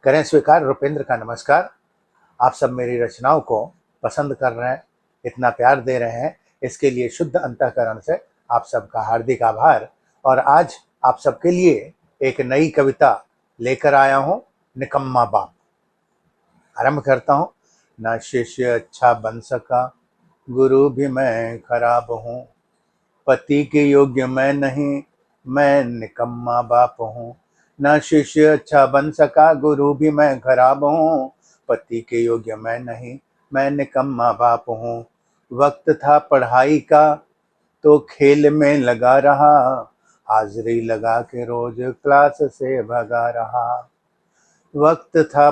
करें स्वीकार रुपेंद्र का नमस्कार। आप सब मेरी रचनाओं को पसंद कर रहे हैं, इतना प्यार दे रहे हैं, इसके लिए शुद्ध अंतःकरण से आप सबका हार्दिक आभार। और आज आप सबके लिए एक नई कविता लेकर आया हूँ, निकम्मा बाप। आरंभ करता हूँ। न शिष्य अच्छा बन सका, गुरु भी मैं खराब हूँ। पति के योग्य मैं नहीं, मैं निकम्मा बाप हूँ। न शिष्य अच्छा बन सका, गुरु भी मैं खराब हूँ। पति के योग्य मैं नहीं, मैं निकम्मा बाप हूँ। वक्त था पढ़ाई का तो खेल में लगा रहा, हाजिरी लगा के रोज क्लास से भगा रहा। वक्त था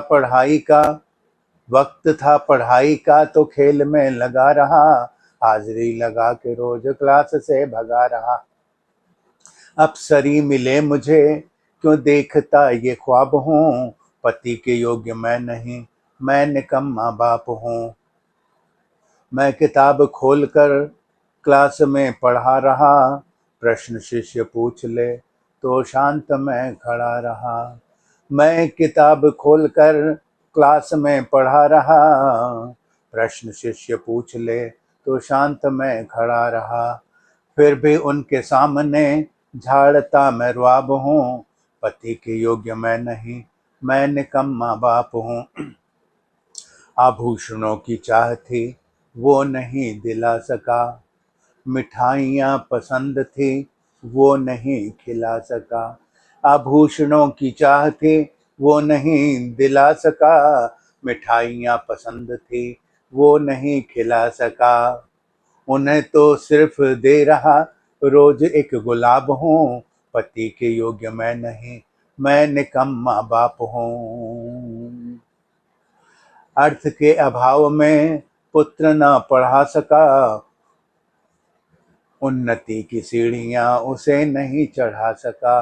पढ़ाई का तो खेल में लगा रहा, हाजिरी लगा के रोज क्लास से भगा रहा। अफसरी मिले मुझे क्यों देखता ये ख्वाब हूँ। पति के योग्य मैं नहीं, मैं निकम्मा बाप हूँ। मैं किताब खोलकर क्लास में पढ़ा रहा, प्रश्न शिष्य पूछ ले तो शांत मैं खड़ा रहा। मैं किताब खोलकर क्लास में पढ़ा रहा, प्रश्न शिष्य पूछ ले तो शांत मैं खड़ा रहा। फिर भी उनके सामने झाड़ता मैं रुआब हूँ। पति के योग्य मैं नहीं, मैं निकम्मा बाप हूँ। आभूषणों की चाह थी वो नहीं दिला सका, मिठाइयाँ पसंद थी वो नहीं खिला सका। आभूषणों की चाह थी वो नहीं दिला सका, मिठाइयाँ पसंद थी वो नहीं खिला सका। उन्हें तो सिर्फ दे रहा रोज एक गुलाब हूँ। पति के योग्य मैं नहीं, मैं निकम्मा बाप हूँ। अर्थ के अभाव में पुत्र न पढ़ा सका, उन्नति की सीढ़ियाँ उसे नहीं चढ़ा सका।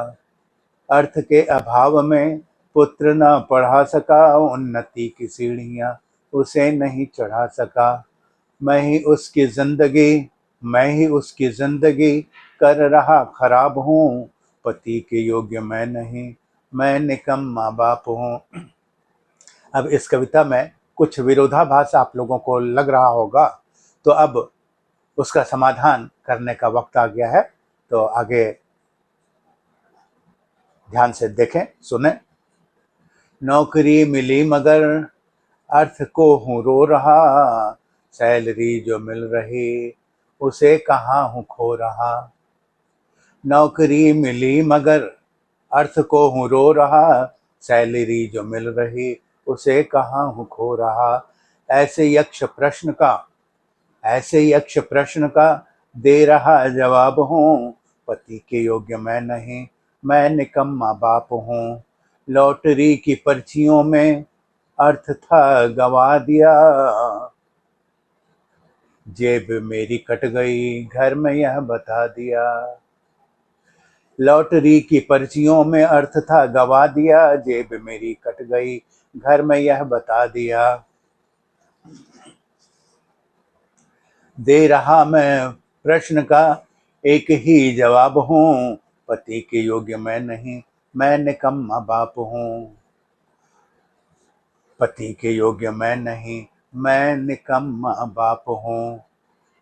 अर्थ के अभाव में पुत्र न पढ़ा सका, उन्नति की सीढ़ियाँ उसे नहीं चढ़ा सका। मैं ही उसकी जिंदगी कर रहा खराब हूँ। पति के योग्य मैं नहीं, मैं निकम्मा बाप हूँ। अब इस कविता में कुछ विरोधाभास आप लोगों को लग रहा होगा, तो अब उसका समाधान करने का वक्त आ गया है। तो आगे ध्यान से देखें, सुने। नौकरी मिली मगर अर्थ को हूँ रो रहा, सैलरी जो मिल रही उसे कहाँ हूँ खो रहा। नौकरी मिली मगर अर्थ को हूँ रो रहा, सैलरी जो मिल रही उसे कहाँ हूँ खो रहा। ऐसे यक्ष प्रश्न का दे रहा जवाब हूँ। पति के योग्य मैं नहीं, मैं निकम्मा बाप हूँ। लॉटरी की पर्चियों में अर्थ था गवा दिया, जेब मेरी कट गई घर में यह बता दिया। लॉटरी की पर्चियों में अर्थ था गवा दिया, जेब मेरी कट गई घर में यह बता दिया। दे रहा मैं प्रश्न का एक ही जवाब हूँ। पति के योग्य मैं नहीं, मैं निकम्मा बाप हूँ। पति के योग्य मैं नहीं, मैं निकम्मा बाप हूँ।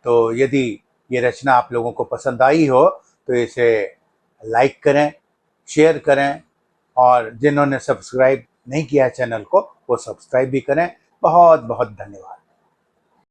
तो यदि ये रचना आप लोगों को पसंद आई हो तो इसे लाइक करें, शेयर करें, और जिन्होंने सब्सक्राइब नहीं किया चैनल को वो सब्सक्राइब भी करें। बहुत बहुत धन्यवाद।